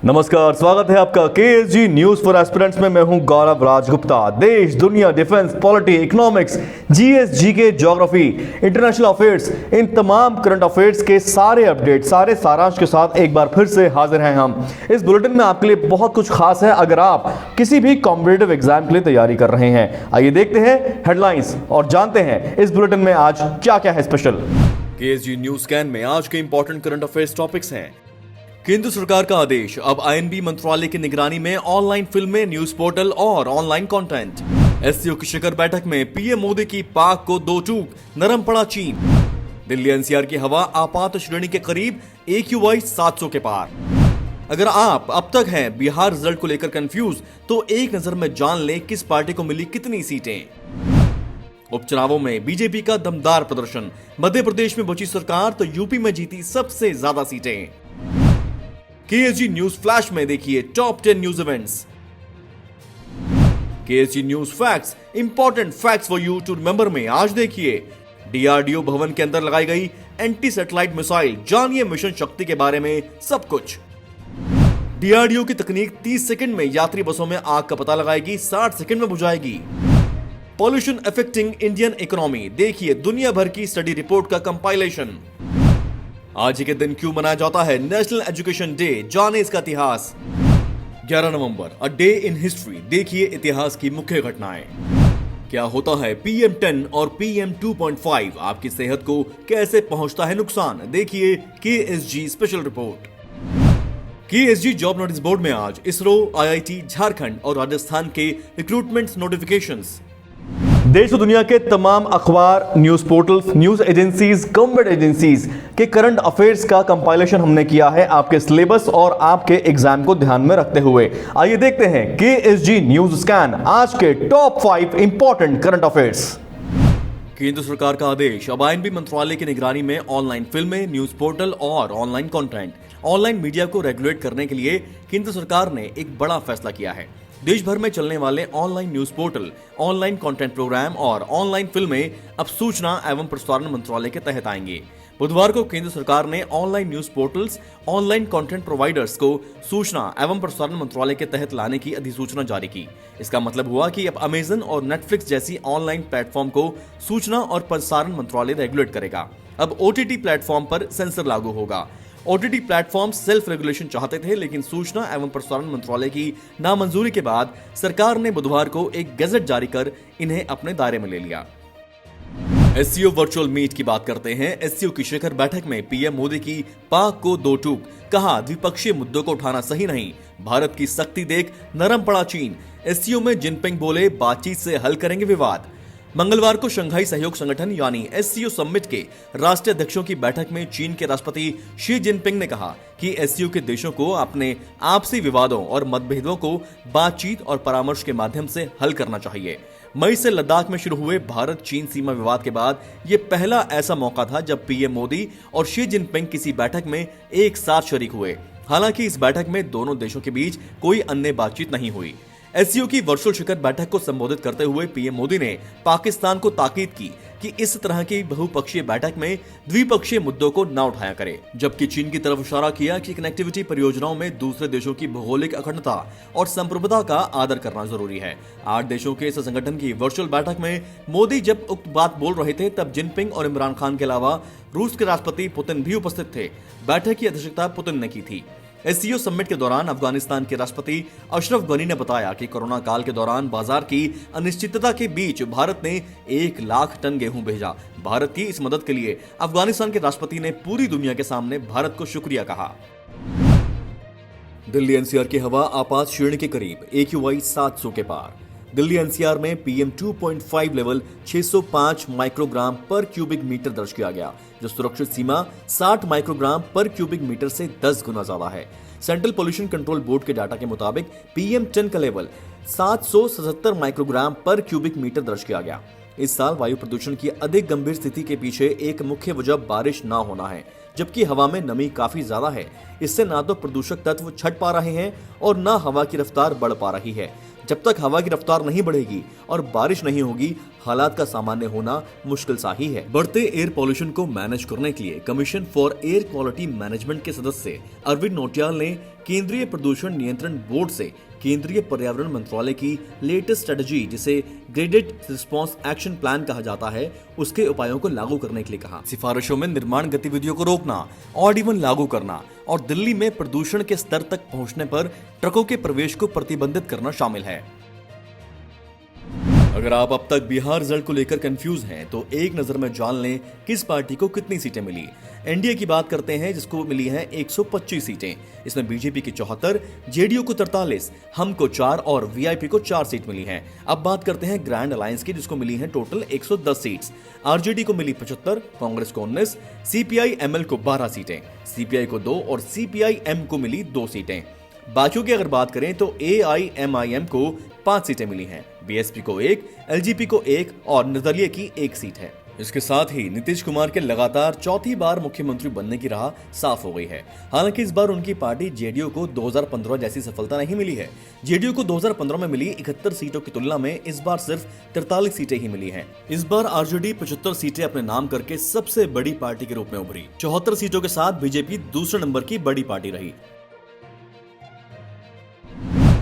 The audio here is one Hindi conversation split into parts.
नमस्कार, स्वागत है आपका केएसजी न्यूज फॉर एस्पिरेंट्स में। मैं हूं गौरव राजगुप्ता। देश, दुनिया, defence, polity, economics, GS, GK, geography, international affairs, इन तमाम करंट अफेयर्स के सारे अपडेट, सारे सारांश के साथ एक बार फिर से हाजिर हैं हम। इस बुलेटिन में आपके लिए बहुत कुछ खास है अगर आप किसी भी कॉम्पिटिटिव एग्जाम के लिए तैयारी कर रहे हैं। आइए देखते हैं हेडलाइंस और जानते हैं इस बुलेटिन में आज क्या क्या है स्पेशल। केएसजी न्यूज स्कैन में आज के इंपॉर्टेंट करंट अफेयर्स टॉपिक्स हैं। केंद्र सरकार का आदेश, अब आईएनबी मंत्रालय की निगरानी में ऑनलाइन फिल्में, न्यूज पोर्टल और ऑनलाइन कंटेंट। एससीओ की शिखर बैठक में पीएम मोदी की पाक को दो चूक, नरम पड़ा चीन। दिल्ली एनसीआर की हवा आपात श्रेणी के करीब, AQI 700 के पार। अगर आप अब तक हैं बिहार रिजल्ट को लेकर कंफ्यूज, तो एक नजर में जान लें किस पार्टी को मिली कितनी सीटें। उपचुनावों में बीजेपी का दमदार प्रदर्शन, मध्य प्रदेश में बची सरकार तो यूपी में जीती सबसे ज्यादा सीटें। केएसजी न्यूज फ्लैश में देखिए top 10 news events. KSG news facts, important facts for you to remember में आज देखिए डीआरडीओ भवन के अंदर लगाई गई एंटी सैटेलाइट मिसाइल, जानिए मिशन शक्ति के बारे में सब कुछ। डीआरडीओ की तकनीक 30 सेकंड में यात्री बसों में आग का पता लगाएगी, 60 सेकंड में बुझाएगी। पॉल्यूशन अफेक्टिंग इंडियन इकोनॉमी, देखिए दुनिया भर की स्टडी रिपोर्ट का कंपाइलेशन। आज ही के दिन क्यों मनाया जाता है नेशनल एजुकेशन डे, जाने इसका इतिहास। 11 नवंबर, अ डे इन हिस्ट्री, देखिए इतिहास की मुख्य घटनाएं। क्या होता है PM10 और PM 2.5, आपकी सेहत को कैसे पहुंचता है नुकसान, देखिए KSG special report. KSG job notice board में आज इसरो, IIT झारखंड और राजस्थान के रिक्रूटमेंट नोटिफिकेशंस। देश और दुनिया के तमाम अखबार, news portals, news agencies, government agencies के करंट अफेयर्स का कंपाइलेशन हमने किया है आपके सिलेबस और आपके एग्जाम को ध्यान में रखते हुए। आइए देखते हैं केएसजी न्यूज स्कैन, आज के टॉप 5 इंपॉर्टेंट करंट अफेयर्स। केंद्र सरकार का आदेश, अब आईएनबी मंत्रालय की निगरानी में ऑनलाइन फिल्में, न्यूज पोर्टल और ऑनलाइन कंटेंट। ऑनलाइन मीडिया को रेगुलेट करने के लिए केंद्र सरकार ने एक बड़ा फैसला किया है। देश भर में चलने वाले online news portal, online content program और ऑनलाइन फिल्में अब सूचना एवं प्रसारण मंत्रालय के तहत आएंगे। बुधवार को केंद्र सरकार ने online news portals, online content providers को सूचना एवं प्रसारण मंत्रालय के तहत लाने की अधिसूचना जारी की। इसका मतलब हुआ कि अब अमेजन और नेटफ्लिक्स जैसी ऑनलाइन प्लेटफॉर्म को सूचना और प्रसारण मंत्रालय रेगुलेट करेगा। अब OTT प्लेटफॉर्म पर सेंसर लागू होगा। OTT प्लेटफॉर्म सेल्फ रेगुलेशन चाहते थे, लेकिन सूचना एवं प्रसारण मंत्रालय की नामंजूरी के बाद सरकार ने बुधवार को एक गजट जारी कर इन्हें अपने दायरे में ले लिया। एससीओ वर्चुअल मीट की बात करते हैं। एससीओ की शिखर बैठक में पीएम मोदी की पाक को दो टूक, कहा द्विपक्षीय मुद्दों को उठाना सही नहीं, भारत की सख्ती देख नरम पड़ा चीन। एससीओ में जिनपिंग बोले बातचीत से हल करेंगे विवाद। मंगलवार को शंघाई सहयोग संगठन यानी एससीओ समिट के राष्ट्रीय अध्यक्षों की बैठक में चीन के राष्ट्रपति शी जिनपिंग ने कहा कि एससीओ के देशों को अपने आपसी विवादों और मतभेदों को बातचीत और परामर्श के माध्यम से हल करना चाहिए। मई से लद्दाख में शुरू हुए भारत चीन सीमा विवाद के बाद ये पहला ऐसा मौका था जब पीएम मोदी और शी जिनपिंग किसी बैठक में एक साथ शरीक हुए। हालांकि इस बैठक में दोनों देशों के बीच कोई अन्य बातचीत नहीं हुई। एससीओ की वर्चुअल शिखर बैठक को संबोधित करते हुए पीएम मोदी ने पाकिस्तान को ताकीद की कि इस तरह की बहुपक्षीय बैठक में द्विपक्षीय मुद्दों को न उठाया करे, जबकि चीन की तरफ इशारा किया कि कनेक्टिविटी परियोजनाओं में दूसरे देशों की भौगोलिक अखंडता और संप्रभुता का आदर करना जरूरी है। 8 देशों के इस संगठन की वर्चुअल बैठक में मोदी जब उक्त बात बोल रहे थे, तब जिनपिंग और इमरान खान के अलावा रूस के राष्ट्रपति पुतिन भी उपस्थित थे। बैठक की अध्यक्षता पुतिन ने की थी। एससीओ समिट के दौरान अफगानिस्तान के राष्ट्रपति अशरफ गनी ने बताया कि कोरोना काल के दौरान बाजार की अनिश्चितता के बीच भारत ने 1 लाख टन गेहूं भेजा। भारत की इस मदद के लिए अफगानिस्तान के राष्ट्रपति ने पूरी दुनिया के सामने भारत को शुक्रिया कहा। दिल्ली एनसीआर की हवा आपात श्रेणी के करीब, AQI 700 के पार। दिल्ली एनसीआर में PM 2.5 लेवल 605 माइक्रोग्राम पर क्यूबिक मीटर दर्ज किया गया, जो सुरक्षित सीमा 60 माइक्रोग्राम पर क्यूबिक मीटर से 10 गुना ज्यादा है। सेंट्रल पोल्यूशन कंट्रोल बोर्ड के डाटा के मुताबिक PM10 का लेवल 777 माइक्रोग्राम पर क्यूबिक मीटर दर्ज किया गया। इस साल वायु प्रदूषण की अधिक गंभीर स्थिति के पीछे एक मुख्य वजह बारिश न होना है, जबकि हवा में नमी काफी ज्यादा है। इससे ना तो प्रदूषक तत्व छट पा रहे हैं और न हवा की रफ्तार बढ़ पा रही है। जब तक हवा की रफ्तार नहीं बढ़ेगी और बारिश नहीं होगी, हालात का सामान्य होना मुश्किल सा ही है। बढ़ते एयर पॉल्यूशन को मैनेज करने के लिए commission for air quality management के सदस्य अरविंद नौटियाल ने केंद्रीय प्रदूषण नियंत्रण बोर्ड से केंद्रीय पर्यावरण मंत्रालय की लेटेस्ट स्ट्रेटजी, जिसे ग्रेडेड रिस्पांस एक्शन प्लान कहा जाता है, उसके उपायों को लागू करने के लिए कहा। सिफारिशों में निर्माण गतिविधियों को रोकना, ऑड इवन लागू करना और दिल्ली में प्रदूषण के स्तर तक पहुंचने पर ट्रकों के प्रवेश को प्रतिबंधित करना शामिल है। अगर आप अब तक बिहार रिजल्ट को लेकर कंफ्यूज हैं, तो एक नजर में जान लें किस पार्टी को कितनी सीटें मिली। एनडीए की बात करते हैं, जिसको मिली हैं 125 सीटें। इसमें बीजेपी की 74, जेडीयू को 43, हम को 4 और वीआईपी को 4 सीट मिली हैं। अब बात करते हैं ग्रैंड अलायंस की, जिसको मिली हैं टोटल 110 सीट्स। आरजेडी को मिली 75, कांग्रेस को 19, सीपीआई एमएल को 12 सीटें, सीपीआई को 2 और सीपीआई एम को मिली 2 सीटें। बाकियों की अगर बात करें तो एआईएमआईएम को 5 सीटें मिली हैं, बीएसपी को 1, एलजेपी को 1 और निर्दलीय की 1 सीट है। इसके साथ ही नीतीश कुमार के लगातार चौथी बार मुख्यमंत्री बनने की राह साफ हो गई है। हालांकि इस बार उनकी पार्टी जेडीयू को 2015 जैसी सफलता नहीं मिली है। जेडीयू को 2015 में मिली 71 सीटों की तुलना में इस बार सिर्फ 43 सीटें ही मिली हैं। इस बार आरजेडी 75 सीटें अपने नाम करके सबसे बड़ी पार्टी के रूप में उभरी। 74 सीटों के साथ बीजेपी दूसरे नंबर की बड़ी पार्टी रही।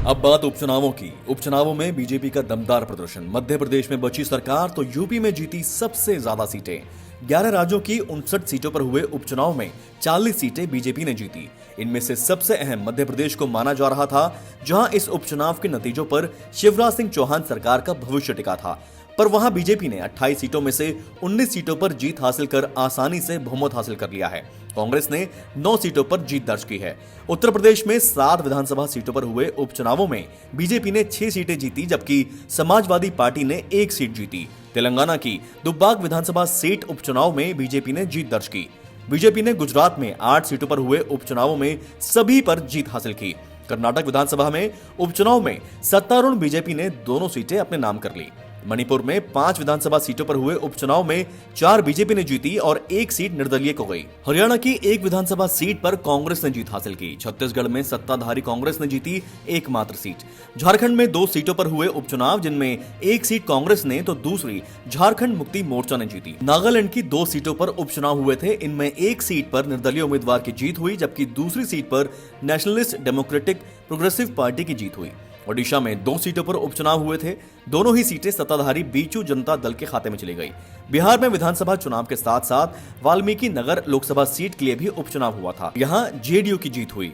अब बात उपचुनावों की। उपचुनावों में बीजेपी का दमदार प्रदर्शन। मध्य प्रदेश में बची सरकार तो यूपी में जीती सबसे ज्यादा सीटें। 11 राज्यों की 59 सीटों पर हुए उपचुनाव में 40 सीटें बीजेपी ने जीती। इनमें से सबसे अहम मध्य प्रदेश को माना जा रहा था, जहां इस उपचुनाव के नतीजों पर शिवराज सिंह चौहान सरकार का भविष्य टिका था। पर वहां बीजेपी ने 28 सीटों में से 19 सीटों पर जीत हासिल कर आसानी से बहुमत हासिल कर लिया है। कांग्रेस ने 9 सीटों पर जीत दर्ज की है। उत्तर प्रदेश में 7 विधानसभा सीटों पर हुए उपचुनावों में बीजेपी ने 6 सीटें जीती, जबकि समाजवादी पार्टी ने 1 सीट जीती। तेलंगाना की दुब्बाक विधानसभा सीट उपचुनाव में बीजेपी ने जीत दर्ज की। बीजेपी ने गुजरात में 8 सीटों पर हुए उपचुनावों में सभी पर जीत हासिल की। कर्नाटक विधानसभा में उपचुनाव में सत्तारूढ़ बीजेपी ने दोनों सीटें अपने नाम कर ली। मणिपुर में 5 विधानसभा सीटों पर हुए उपचुनाव में 4 बीजेपी ने जीती और 1 सीट निर्दलीय को गई। हरियाणा की 1 विधानसभा सीट पर कांग्रेस ने जीत हासिल की। छत्तीसगढ़ में सत्ताधारी कांग्रेस ने जीती एकमात्र सीट। झारखंड में 2 सीटों पर हुए उपचुनाव, जिनमें 1 सीट कांग्रेस ने तो दूसरी झारखंड मुक्ति मोर्चा ने जीती। नागालैंड की 2 सीटों पर उपचुनाव हुए थे। इनमें 1 सीट पर निर्दलीय उम्मीदवार की जीत हुई, जबकि दूसरी सीट पर नेशनलिस्ट डेमोक्रेटिक प्रोग्रेसिव पार्टी की जीत हुई। ओडिशा में 2 सीटों पर उपचुनाव हुए थे। दोनों ही सीटें सत्ताधारी बीजू जनता दल के खाते में चली गई। बिहार में विधानसभा चुनाव के साथ साथ वाल्मीकि नगर लोकसभा सीट के लिए भी उपचुनाव हुआ था। यहां जेडीयू की जीत हुई।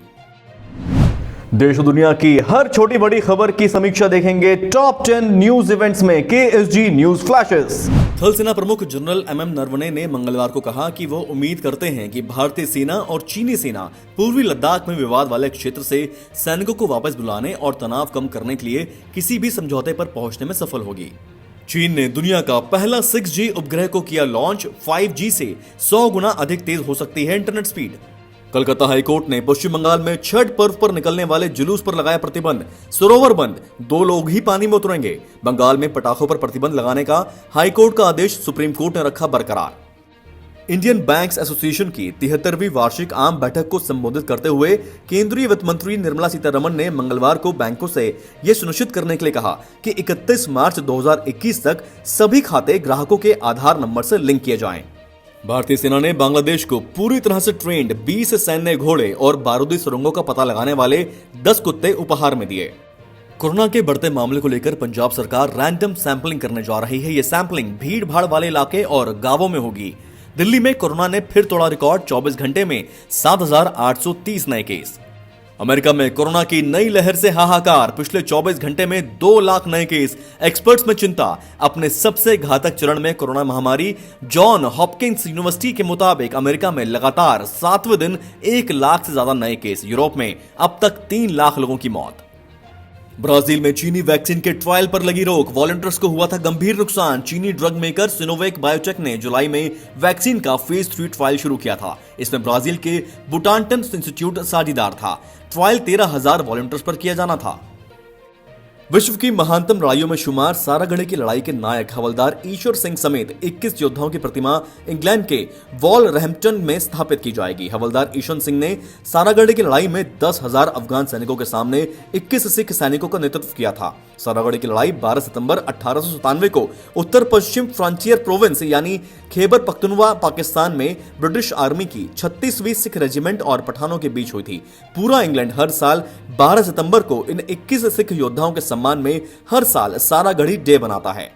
देश और दुनिया की हर छोटी बड़ी खबर की समीक्षा देखेंगे टॉप 10 न्यूज इवेंट्स में केएसजी न्यूज फ्लैशेस। थल सेना प्रमुख जनरल एमएम नरवणे ने मंगलवार को कहा कि वो उम्मीद करते हैं कि भारतीय सेना और चीनी सेना पूर्वी लद्दाख में विवाद वाले क्षेत्र से सैनिकों को वापस बुलाने और तनाव कम करने के लिए किसी भी समझौते पर पहुंचने में सफल होगी। चीन ने दुनिया का पहला 6G उपग्रह को किया लॉन्च। 5G से 100 गुना अधिक तेज हो सकती है इंटरनेट स्पीड। कलकत्ता हाईकोर्ट ने पश्चिम बंगाल में छठ पर्व पर निकलने वाले जुलूस पर लगाया प्रतिबंध। सरोवर बंद, 2 लोग ही पानी में उतरेंगे। बंगाल में पटाखों पर प्रतिबंध लगाने का हाईकोर्ट का आदेश सुप्रीम कोर्ट ने रखा बरकरार। इंडियन बैंक्स एसोसिएशन की 73वीं वार्षिक आम बैठक को संबोधित करते हुए केंद्रीय वित्त मंत्री निर्मला सीतारमण ने मंगलवार को बैंकों से यह सुनिश्चित करने के लिए कहा कि 31 मार्च 2021 तक सभी खाते ग्राहकों के आधार नंबर से लिंक किए जाएं। भारतीय सेना ने बांग्लादेश को पूरी तरह से ट्रेंड 20 सैन्य घोड़े और बारूदी सुरंगों का पता लगाने वाले 10 कुत्ते उपहार में दिए। कोरोना के बढ़ते मामले को लेकर पंजाब सरकार रैंडम सैंपलिंग करने जा रही है। ये सैंपलिंग भीड़ भाड़ वाले इलाके और गांवों में होगी। दिल्ली में कोरोना ने फिर तोड़ा रिकॉर्ड। 24 घंटे में 7,830 नए केस। अमेरिका में कोरोना की नई लहर से हाहाकार। पिछले 24 घंटे में 2 लाख नए केस। एक्सपर्ट्स में चिंता। अपने सबसे घातक चरण में कोरोना महामारी। जॉन हॉपकिंस यूनिवर्सिटी के मुताबिक अमेरिका में लगातार 7वें दिन 1 लाख से ज्यादा नए केस। यूरोप में अब तक 3 लाख लोगों की मौत। ब्राजील में चीनी वैक्सीन के ट्रायल पर लगी रोक। वॉलंटियर्स को हुआ था गंभीर नुकसान। चीनी ड्रग मेकर सिनोवेक बायोटेक ने जुलाई में वैक्सीन का फेज 3 ट्रायल शुरू किया था। इसमें ब्राजील के बुटांटन इंस्टीट्यूट साझेदार था। ट्रायल 13,000 वॉलंटियर्स पर किया जाना था। विश्व की महानतम लड़ाइयों में शुमार सारागढ़ी की लड़ाई के नायक हवलदार ईश्वर सिंह समेत 21 योद्धाओं की प्रतिमा इंग्लैंड के वॉलरहैम्पटन में स्थापित की जाएगी। हवलदार ईश्वर सिंह ने सारागढ़ी की लड़ाई में 10,000 अफगान सैनिकों के सामने 21 सिख सैनिकों का नेतृत्व किया था। सारागढ़ी की लड़ाई 12 सितंबर 1897 को उत्तर पश्चिम फ्रंटियर प्रोविंस यानी खैबर पख्तूनख्वा पाकिस्तान में ब्रिटिश आर्मी की 36वीं सिख रेजिमेंट और पठानों के बीच हुई थी। पूरा इंग्लैंड हर साल 12 सितंबर को इन 21 सिख योद्धाओं के सम्मान में हर साल सारागढ़ी डे बनाता है।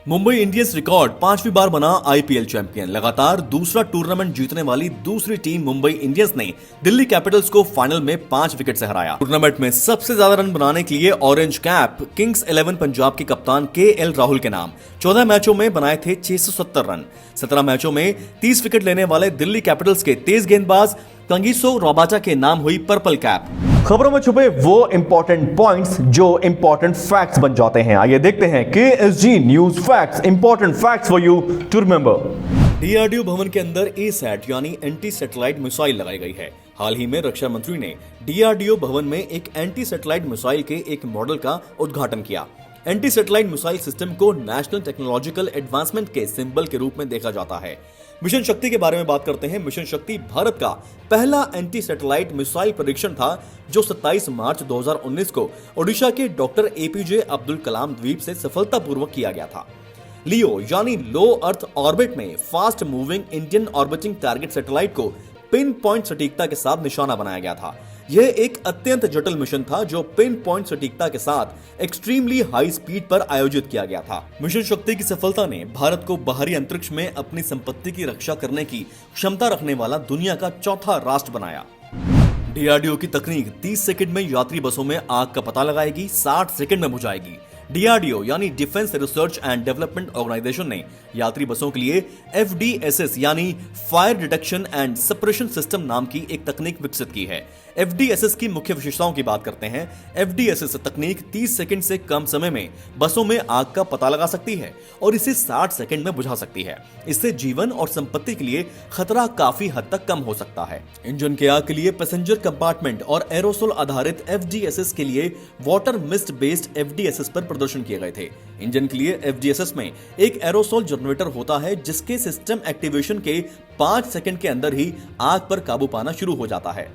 मुंबई इंडियंस रिकॉर्ड 5वीं बार बना आईपीएल चैंपियन। लगातार दूसरा टूर्नामेंट जीतने वाली दूसरी टीम मुंबई इंडियंस ने दिल्ली कैपिटल्स को फाइनल में 5 विकेट से हराया। टूर्नामेंट में सबसे ज्यादा रन बनाने के लिए ऑरेंज कैप किंग्स 11 पंजाब के कप्तान केएल राहुल के नाम 14 मैचों में बनाए थे 670 रन। 17 मैचों में 30 विकेट लेने वाले दिल्ली कैपिटल्स के तेज गेंदबाज कंगिसो रबाचा के नाम हुई पर्पल कैप। खबरों में छुपे वो इंपॉर्टेंट पॉइंट्स जो इंपॉर्टेंट फैक्ट्स बन जाते हैं। आइए देखते हैं KSG news facts, important facts for you to remember. DRDO Bhawan के अंदर एसैट यानी एंटी सैटेलाइट मिसाइल लगाई गई है। हाल ही में रक्षा मंत्री ने डीआरडीओ भवन में एक एंटी सैटेलाइट मिसाइल के एक मॉडल का उद्घाटन किया। एंटी सैटेलाइट मिसाइल सिस्टम को नेशनल टेक्नोलॉजिकल एडवांसमेंट के सिंबल के रूप में देखा जाता है। मिशन शक्ति के बारे में बात करते हैं। मिशन शक्ति भारत का पहला एंटी सैटेलाइट मिसाइल परीक्षण था जो 27 मार्च 2019 को ओडिशा के डॉक्टर एपीजे अब्दुल कलाम द्वीप से सफलतापूर्वक किया गया था। लियो यानी लो अर्थ ऑर्बिट में fast moving Indian orbiting target satellite को पिन पॉइंट सटीकता के साथ निशाना बनाया गया था। यह एक अत्यंत जटिल मिशन था जो पिन पॉइंट सटीकता के साथ एक्सट्रीमली हाई स्पीड पर आयोजित किया गया था। मिशन शक्ति की सफलता ने भारत को बाहरी अंतरिक्ष में अपनी संपत्ति की रक्षा करने की क्षमता रखने वाला दुनिया का चौथा राष्ट्र बनाया। डीआरडीओ की तकनीक 30 सेकंड में यात्री बसों में आग का पता लगाएगी, 60 सेकंड में बुझाएगी। डीआरडीओ यानी defence research and development organisation ने यात्री बसों के लिए एफडीएसएस यानी fire detection and suppression system नाम की एक तकनीक विकसित की है। एफडीएसएस की मुख्य विशेषताओं की बात करते हैं। एफडीएसएस तकनीक 30 सेकंड से कम समय में बसों में आग का पता लगा सकती है और इसे 60 सेकंड में बुझा सकती है। इससे जीवन और संपत्ति के लिए खतरा काफी हद तक कम हो सकता है। इंजन के आग के लिए पैसेंजर कंपार्टमेंट और एरोसोल आधारित एफडीएसएस के लिए वाटर मिस्ट बेस्ड एफडीएसएस पर प्रदर्शन किए गए थे। इंजन के लिए एफडीएसएस में एक एरोसोल जनरेटर होता है जिसके सिस्टम एक्टिवेशन के 5 सेकंड के अंदर ही आग पर काबू पाना शुरू हो जाता है।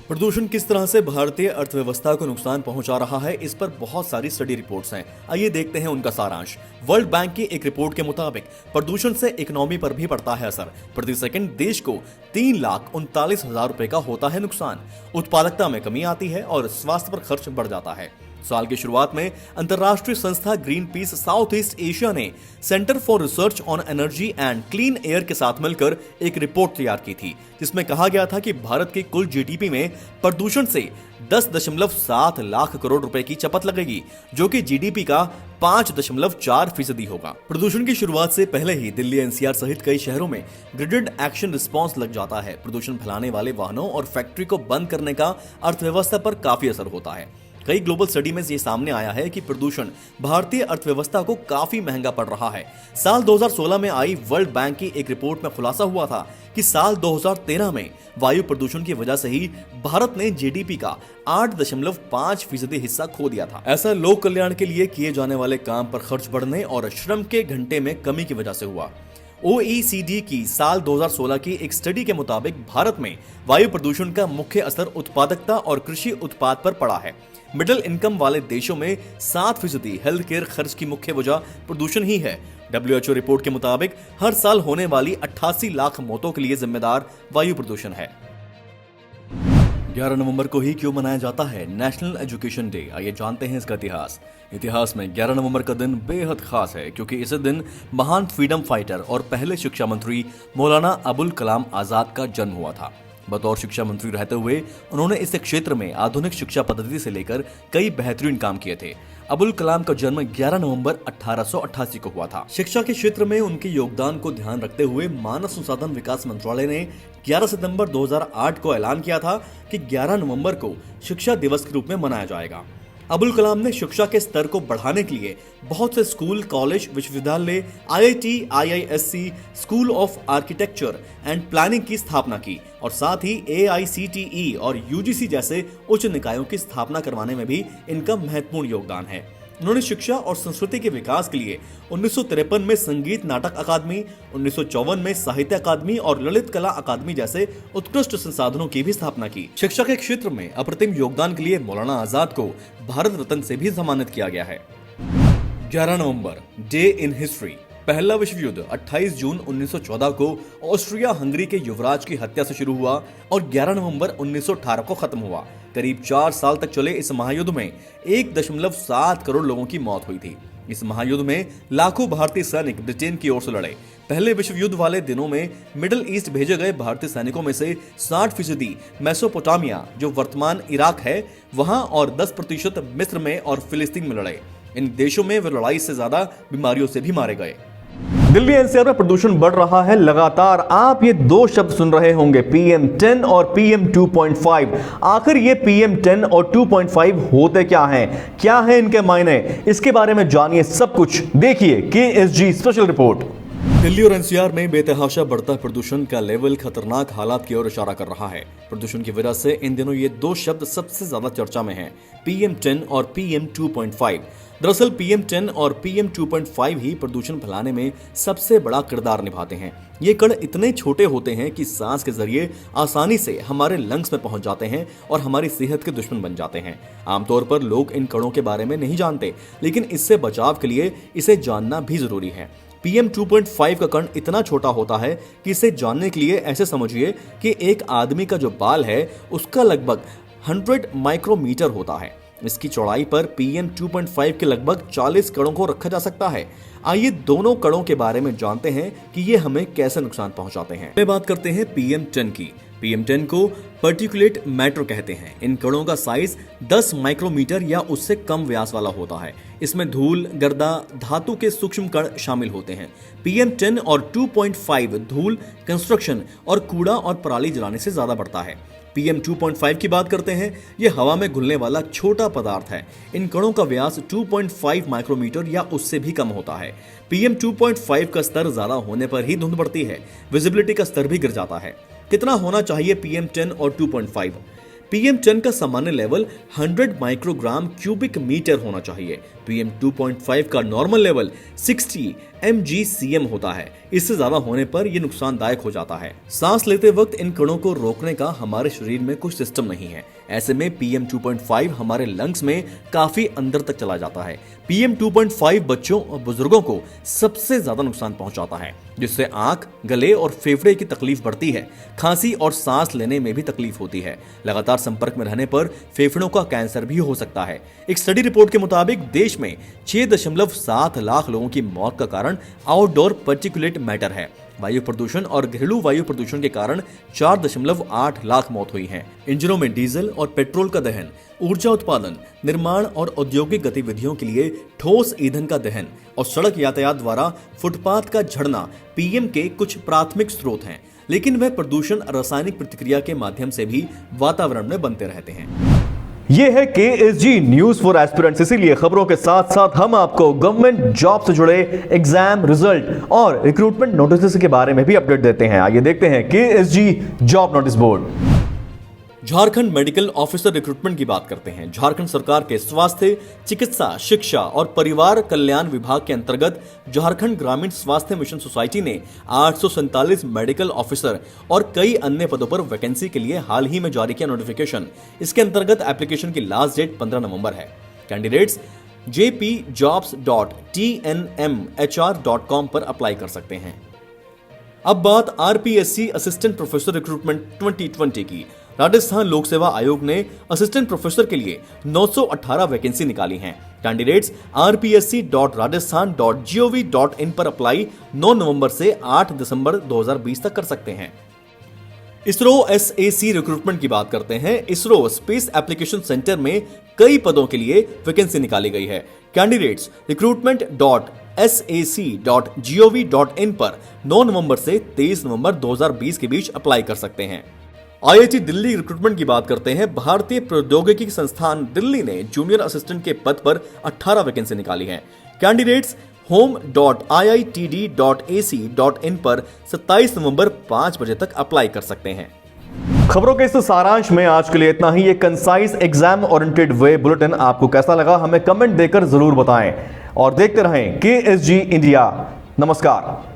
प्रदूषण किस तरह से भारतीय अर्थव्यवस्था को नुकसान पहुंचा रहा है, इस पर बहुत सारी स्टडी रिपोर्ट्स हैं। आइए देखते हैं उनका सारांश। वर्ल्ड बैंक की एक रिपोर्ट के मुताबिक प्रदूषण से इकोनॉमी पर भी पड़ता है असर। प्रति सेकंड देश को 3,39,000 रुपए का होता है नुकसान। उत्पादकता में कमी आती है और स्वास्थ्य पर खर्च बढ़ जाता है। साल की शुरुआत में अंतर्राष्ट्रीय संस्था Greenpeace South East Asia ने centre for research on energy and clean air के साथ मिलकर एक रिपोर्ट तैयार की थी जिसमें कहा गया था कि भारत के कुल जीडीपी में प्रदूषण से 10.7 लाख करोड़ रुपए की चपत लगेगी जो कि जीडीपी का 5.4% होगा। प्रदूषण की शुरुआत से पहले ही दिल्ली एनसीआर सहित कई शहरों में ग्रिडेड एक्शन रिस्पांस लग जाता है। प्रदूषण फैलाने वाले वाहनों और फैक्ट्री को बंद करने का अर्थव्यवस्था पर काफी असर होता है। कई ग्लोबल स्टडी में ये सामने आया है कि प्रदूषण भारतीय अर्थव्यवस्था को काफी महंगा पड़ रहा है। साल 2016 में आई वर्ल्ड बैंक की एक रिपोर्ट में खुलासा हुआ था कि साल 2013 में वायु प्रदूषण की वजह से ही भारत ने जीडीपी का 8.5% हिस्सा खो दिया था। ऐसा लोक कल्याण के लिए किए जाने वाले काम पर खर्च बढ़ने और श्रम के घंटे में कमी की वजह से हुआ। OECD की साल 2016 की एक स्टडी के मुताबिक भारत में वायु प्रदूषण का मुख्य असर उत्पादकता और कृषि उत्पाद पर पड़ा है। मिडिल इनकम वाले देशों में 7% हेल्थ केयर खर्च की मुख्य वजह प्रदूषण ही है। WHO रिपोर्ट के मुताबिक हर साल होने वाली 88 लाख मौतों के लिए जिम्मेदार वायु प्रदूषण है। 11 नवंबर को ही क्यों मनाया जाता है नेशनल एजुकेशन डे? आइए जानते हैं इसका इतिहास। इतिहास में 11 नवंबर का दिन बेहद खास है क्योंकि इस दिन महान फ्रीडम फाइटर और पहले शिक्षा मंत्री मौलाना अबुल कलाम आजाद का जन्म हुआ था। बतौर शिक्षा मंत्री रहते हुए उन्होंने इस क्षेत्र में आधुनिक शिक्षा पद्धति से लेकर कई बेहतरीन काम किए थे। अबुल कलाम का जन्म 11 नवंबर 1888 को हुआ था। शिक्षा के क्षेत्र में उनके योगदान को ध्यान रखते हुए मानव संसाधन विकास मंत्रालय ने 11 सितंबर 2008 को ऐलान किया था कि 11 नवंबर को शिक्षा दिवस के रूप में मनाया जाएगा। अबुल कलाम ने शिक्षा के स्तर को बढ़ाने के लिए बहुत से स्कूल, कॉलेज, विश्वविद्यालय, IIT, IISc, school of architecture and planning की स्थापना की और साथ ही AICTE और UGC जैसे उच्च निकायों की स्थापना करवाने में भी इनका महत्वपूर्ण योगदान है। उन्होंने शिक्षा और संस्कृति के विकास के लिए 1953 में संगीत नाटक अकादमी, 1954 में साहित्य अकादमी और ललित कला अकादमी जैसे उत्कृष्ट संसाधनों की भी स्थापना की। शिक्षा के क्षेत्र में अप्रतिम योगदान के लिए मौलाना आजाद को भारत रत्न से भी सम्मानित किया गया है। 11 नवंबर, डे इन हिस्ट्री। पहला विश्व युद्ध 28 जून 1914 को ऑस्ट्रिया हंगरी के युवराज की हत्या से शुरू हुआ और 11 नवंबर 1918 को खत्म हुआ। करीब 4 साल तक चले इस महायुद्ध में 1.7 करोड़ लोगों की मौत हुई थी। इस महायुद्ध में लाखों भारतीय सैनिक ब्रिटेन की ओर से लड़े। पहले विश्व युद्ध वाले दिनों में मिडिल ईस्ट भेजे गए भारतीय सैनिकों में से 60% मेसोपोटामिया, जो वर्तमान इराक है, वहां और 10% मिस्र में और फिलिस्तीन में लड़े। इन देशों में वे लड़ाई से ज्यादा बीमारियों से भी मारे गए। दिल्ली NCR में प्रदूषण बढ़ रहा है लगातार। आप ये 2 शब्द सुन रहे होंगे, PM10 और PM2.5। आखिर ये PM10 और 2.5 होते क्या है इनके मायने, इसके बारे में जानिए सब कुछ। देखिए KSG स्पेशल रिपोर्ट। दिल्ली और NCR में बेतहाशा बढ़ता प्रदूषण का लेवल खतरनाक हालात की ओर इशारा कर रहा है। प्रदूषण की वजह से इन दिनों ये 2 शब्द सबसे ज्यादा चर्चा में हैं, PM10 और PM2.5। दरअसल PM10 और PM2.5 ही प्रदूषण फैलाने में सबसे बड़ा किरदार निभाते हैं। ये कण इतने छोटे होते हैं कि सांस के जरिए आसानी से हमारे लंग्स में पहुंच जाते हैं और हमारी सेहत के दुश्मन बन जाते हैं। आमतौर पर लोग इन कणों के बारे में नहीं जानते, लेकिन इससे बचाव के लिए इसे जानना भी जरूरी है। PM2.5 का कण इतना छोटा होता है कि इसे जानने के लिए ऐसे समझिए कि एक आदमी का जो बाल है उसका लगभग 100 माइक्रोमीटर होता है। इसकी चौड़ाई पर PM2.5 के लगभग 40 कणों को रखा जा सकता है। आइए दोनों कणों के बारे में जानते हैं कि ये हमें कैसे नुकसान पहुंचाते हैं। पहले बात करते हैं PM10 की। PM10 को पर्टिकुलेट मैटर कहते हैं। इन कणों का साइज 10 माइक्रोमीटर या उससे कम व्यास वाला होता है। इसमें धूल, गर्दा, धातु के सूक्ष्म कण शामिल होते हैं। PM10 और 2.5 धूल, कंस्ट्रक्शन और कूड़ा और पराली जलाने से ज्यादा बढ़ता है। PM2.5 की बात करते हैं। यह हवा में घुलने वाला छोटा पदार्थ है। इन कणों का व्यास 2.5 माइक्रोमीटर या उससे भी कम होता है। PM2.5 का स्तर ज्यादा होने पर ही धुंध बढ़ती है, विजिबिलिटी का स्तर भी गिर जाता है। कितना होना चाहिए PM10 और 2.5? PM10 का सामान्य लेवल 100 माइक्रोग्राम क्यूबिक मीटर होना चाहिए। PM2.5 का नॉर्मल लेवल 60 mgcm होता है। इससे ज्यादा होने पर यह नुकसानदायक हो जाता है। सांस लेते वक्त इन कणों को रोकने का हमारे शरीर में कुछ सिस्टम नहीं है। ऐसे में PM2.5 हमारे लंग्स में काफी अंदर तक चला जाता है। PM2.5 बच्चों और बुजुर्गों को सबसे ज्यादा नुकसान पहुंचाता है, जिससे आंख, गले और फेफड़े की तकलीफ बढ़ती है। खांसी और सांस लेने में भी तकलीफ होती है। लगातार संपर्क में रहने पर फेफड़ों का कैंसर भी हो सकता है। एक स्टडी रिपोर्ट के मुताबिक देश में 6.7 लाख लोगों की मौत का कारण आउटडोर पर्टिकुलेट मैटर है। वायु प्रदूषण और घरेलू वायु प्रदूषण के कारण 4.8 लाख मौत हुई है। इंजनों में डीजल और पेट्रोल का दहन, ऊर्जा उत्पादन, निर्माण और औद्योगिक गतिविधियों के लिए ठोस ईंधन का दहन और सड़क यातायात द्वारा फुटपाथ का झड़ना PM के कुछ प्राथमिक स्रोत हैं, लेकिन वह प्रदूषण रासायनिक प्रतिक्रिया के माध्यम से भी वातावरण में बनते रहते हैं। ये है KSG न्यूज फॉर एस्पिरेंट्स। इसीलिए खबरों के साथ साथ हम आपको गवर्नमेंट जॉब से जुड़े एग्जाम रिजल्ट और रिक्रूटमेंट नोटिस के बारे में भी अपडेट देते हैं। आइए देखते हैं KSG job notice board. Jharkhand medical officer recruitment की बात करते हैं। झारखंड सरकार के स्वास्थ्य, चिकित्सा, शिक्षा और परिवार कल्याण विभाग के अंतर्गत झारखंड ग्रामीण स्वास्थ्य मिशन सोसाइटी ने 847 मेडिकल ऑफिसर और कई अन्य पदों पर वैकेंसी के लिए हाल ही में जारी किया नोटिफिकेशन। इसके अंतर्गत एप्लीकेशन की लास्ट डेट 15 नवंबर है। कैंडिडेट्स jpjobs.tnmhr.com पर अप्लाई कर सकते हैं। अब बात RPSC असिस्टेंट प्रोफेसर रिक्रूटमेंट 2020 की। राजस्थान लोक सेवा आयोग ने असिस्टेंट प्रोफेसर के लिए 918 वैकेंसी निकाली हैं। कैंडिडेट्स rpsc.rajasthan.gov.in पर अप्लाई 9 नवंबर से 8 दिसंबर 2020 तक कर सकते हैं। इसरो SAC रिक्रूटमेंट की बात करते हैं। इसरो स्पेस एप्लीकेशन सेंटर में कई पदों के लिए वैकेंसी निकाली गई है। कैंडिडेट्स recruitment.sac.gov.in पर 9 नवंबर से 23 नवंबर 2020 के बीच अप्लाई कर सकते हैं। आईआईटी दिल्ली रिक्रूटमेंट की बात करते हैं। भारतीय प्रौद्योगिकी संस्थान दिल्ली ने जूनियर असिस्टेंट के पद पर 18 वैकेंसी निकाली हैं। कैंडिडेट्स home.iitd.ac.in पर 27 नवंबर 5 बजे तक अप्लाई कर सकते हैं। खबरों के इस सारांश में आज के लिए इतना ही। ये कंसाइज एग्जाम ओरिएंटेड वे बुलेटिन आपको कैसा लगा हमें कमेंट देकर जरूर बताएं और देखते रहें KSG इंडिया। नमस्कार।